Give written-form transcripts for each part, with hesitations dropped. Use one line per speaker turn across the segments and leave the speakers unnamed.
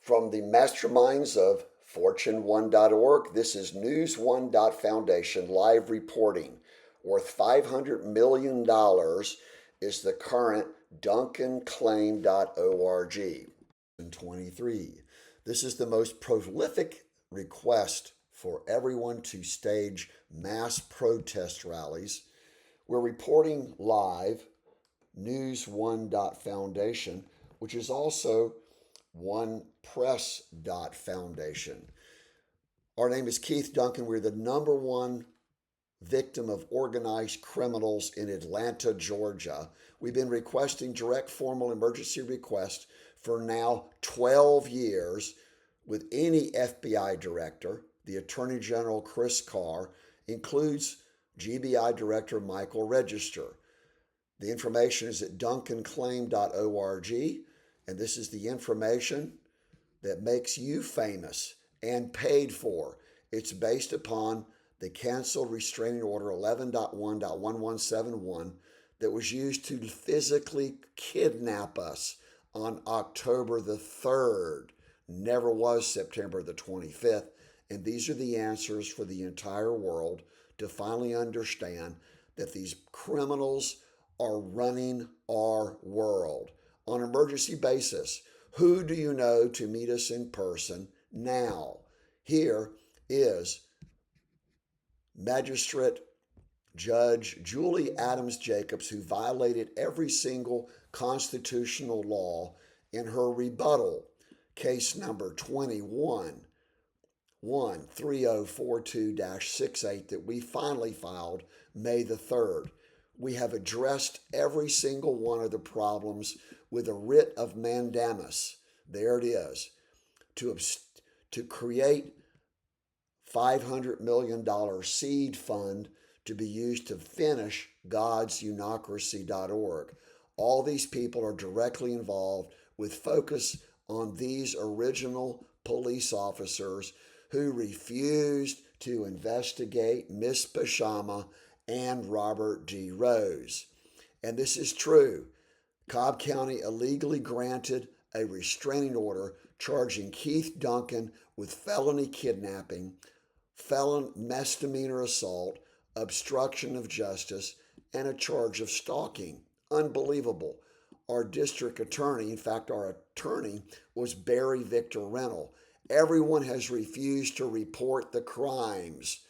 From the masterminds of Fortune1.org, this is News1.Foundation live reporting. Worth $500 million is the current Duncan claim.org. 23. This is the most prolific request for everyone to stage mass protest rallies. We're reporting live News1.Foundation, which is also OnePress.Foundation. Our name is Keith Duncan. We're the number one victim of organized criminals in Atlanta, Georgia. We've been requesting direct formal emergency requests for now 12 years with any FBI director. The Attorney General Chris Carr includes GBI Director Michael Register. The information is at duncanclaim.org, and this is the information that makes you famous and paid for. It's based upon the canceled restraining order 11.1.1171 that was used to physically kidnap us on October the 3rd. Never was September the 25th. And these are the answers for the entire world to finally understand that these criminals are running our world on an emergency basis. Who do you know to meet us in person now? Here is Magistrate Judge Julie Adams Jacobs, who violated every single constitutional law in her rebuttal, case number 21-13042-68 that we finally filed May the 3rd. We have addressed every single one of the problems with a writ of mandamus. There it is. To create $500 million seed fund to be used to finish Gods HotLine. All these people are directly involved with focus on these original police officers who refused to investigate Miss Pashama and Robert D. Rose. And this is true. Cobb County illegally granted a restraining order charging Keith Duncan with felony kidnapping, felon misdemeanor assault, obstruction of justice, and a charge of stalking. Unbelievable. Our district attorney, in fact, our attorney was Barry Victor Rennell. Everyone has refused to report the crimes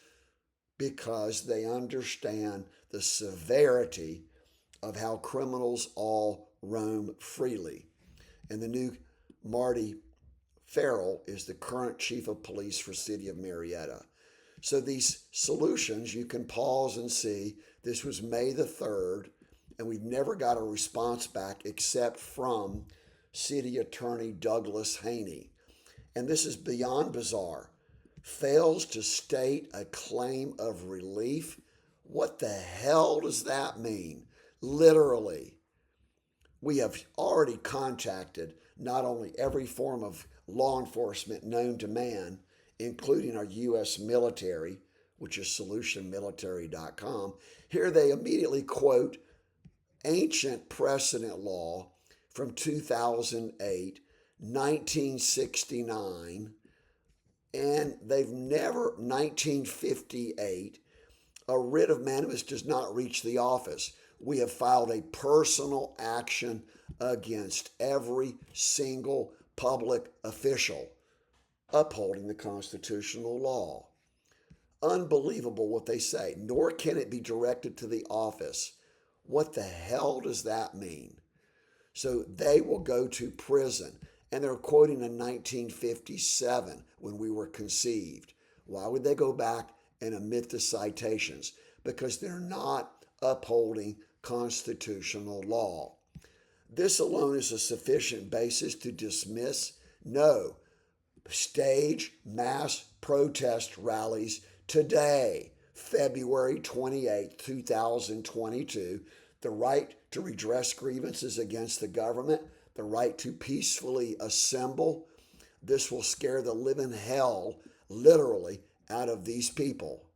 because they understand the severity of how criminals all roam freely. And the new Marty Farrell is the current chief of police for City of Marietta. So these solutions, you can pause and see, this was May the 3rd, and we've never got a response back except from City Attorney Douglas Haney. And this is beyond bizarre. Fails to state a claim of relief. What the hell does that mean? Literally. We have already contacted not only every form of law enforcement known to man, including our U.S. military, which is solutionmilitary.com. Here they immediately quote ancient precedent law from 2008, 1969, and they've never, 1958, a writ of mandamus does not reach the office. We have filed a personal action against every single public official upholding the constitutional law. Unbelievable what they say, nor can it be directed to the office. What the hell does that mean? So they will go to prison, and they're quoting in 1957 when we were conceived. Why would they go back and omit the citations? Because they're not upholding constitutional law. This alone is a sufficient basis to dismiss? No. Stage mass protest rallies today, February 28, 2022. The right to redress grievances against the government, the right to peacefully assemble. This will scare the living hell, literally, out of these people.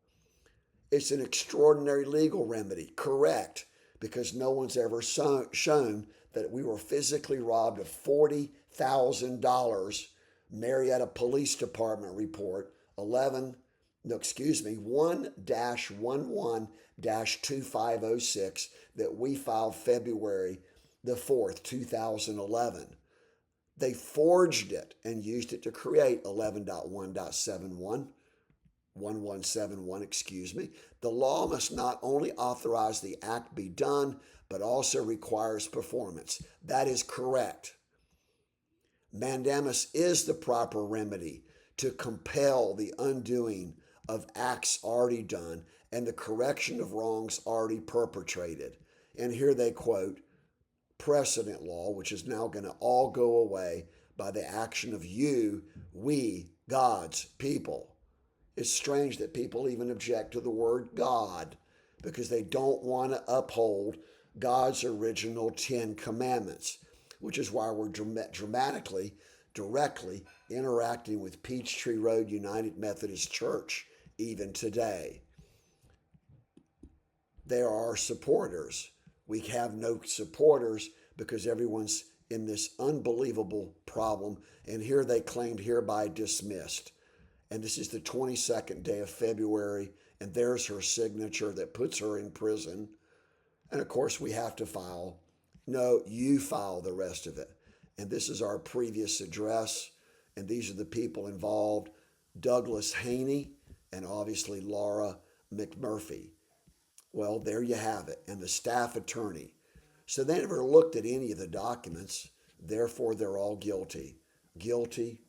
It's an extraordinary legal remedy, correct, because no one's ever shown that we were physically robbed of $40,000 Marietta Police Department report 1-11-2506 that we filed February the 4th, 2011. They forged it and used it to create 11.1.71, excuse me. The law must not only authorize the act be done, but also requires performance. That is correct. Mandamus is the proper remedy to compel the undoing of acts already done and the correction of wrongs already perpetrated. And here they quote precedent law, which is now going to all go away by the action of you, we, God's people. It's strange that people even object to the word God because they don't want to uphold God's original 10 commandments, which is why we're directly interacting with Peachtree Road United Methodist Church even today. There are supporters. We have no supporters because everyone's in this unbelievable problem, and here they claimed hereby dismissed. And this is the 22nd day of February, and there's her signature that puts her in prison. And of course, we have to file. No, you file the rest of it. And this is our previous address, and these are the people involved: Douglas Haney and obviously Laura McMurphy. Well, there you have it, and the staff attorney. So they never looked at any of the documents, therefore they're all guilty. Guilty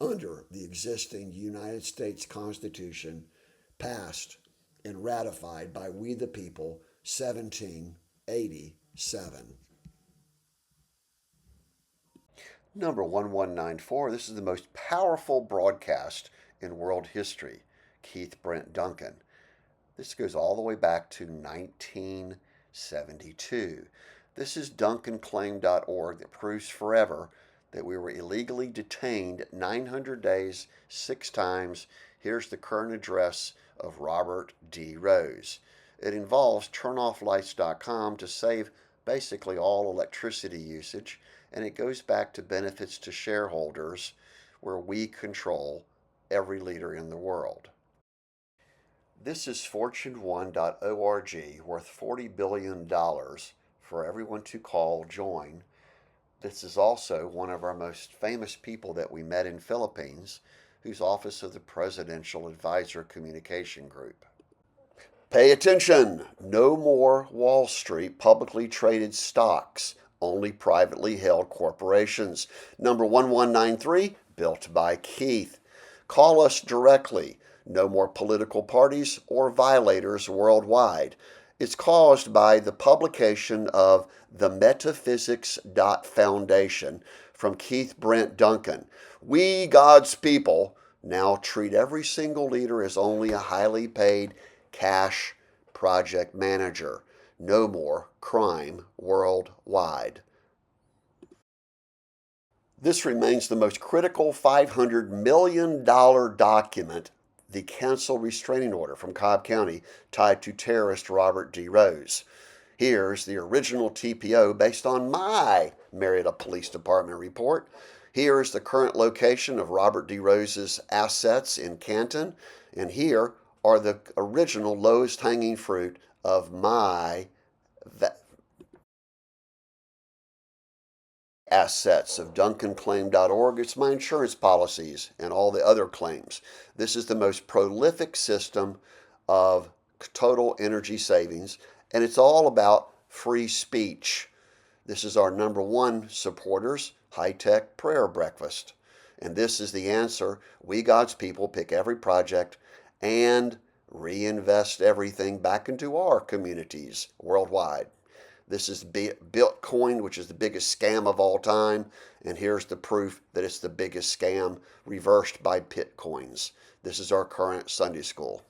under the existing United States Constitution, passed and ratified by we the people, 1787.
Number 1194, this is the most powerful broadcast in world history. Keith Brent Duncan. This goes all the way back to 1972. This is DuncanClaim.org that proves forever that we were illegally detained 900 days, 6 times. Here's the current address of Robert D. Rose. It involves turnofflights.com to save basically all electricity usage, and it goes back to benefits to shareholders where we control every leader in the world. This is Fortune1.org, worth $40 billion for everyone to call, join. This is also one of our most famous people that we met in Philippines, who's Office of the Presidential Advisor Communication Group. Pay attention! No more Wall Street publicly traded stocks, only privately held corporations. Number 1193, built by Keith. Call us directly. No more political parties or violators worldwide. It's caused by the publication of the Metaphysics.Foundation from Keith Brent Duncan. We, God's people, now treat every single leader as only a highly paid cash project manager. No more crime worldwide. This remains the most critical $500 million document, the cancel restraining order from Cobb County tied to terrorist Robert D. Rose. Here's the original TPO based on my Marietta Police Department report. Here is the current location of Robert D. Rose's assets in Canton, and here are the original lowest hanging fruit of my assets of DuncanClaim.org. It's my insurance policies and all the other claims. This is the most prolific system of total energy savings, and it's all about free speech. This is our number one supporters, high-tech prayer breakfast. And this is the answer. We, God's people, pick every project and reinvest everything back into our communities worldwide. This is Bitcoin, which is the biggest scam of all time. And here's the proof that it's the biggest scam reversed by Bitcoins. This is our current Sunday school.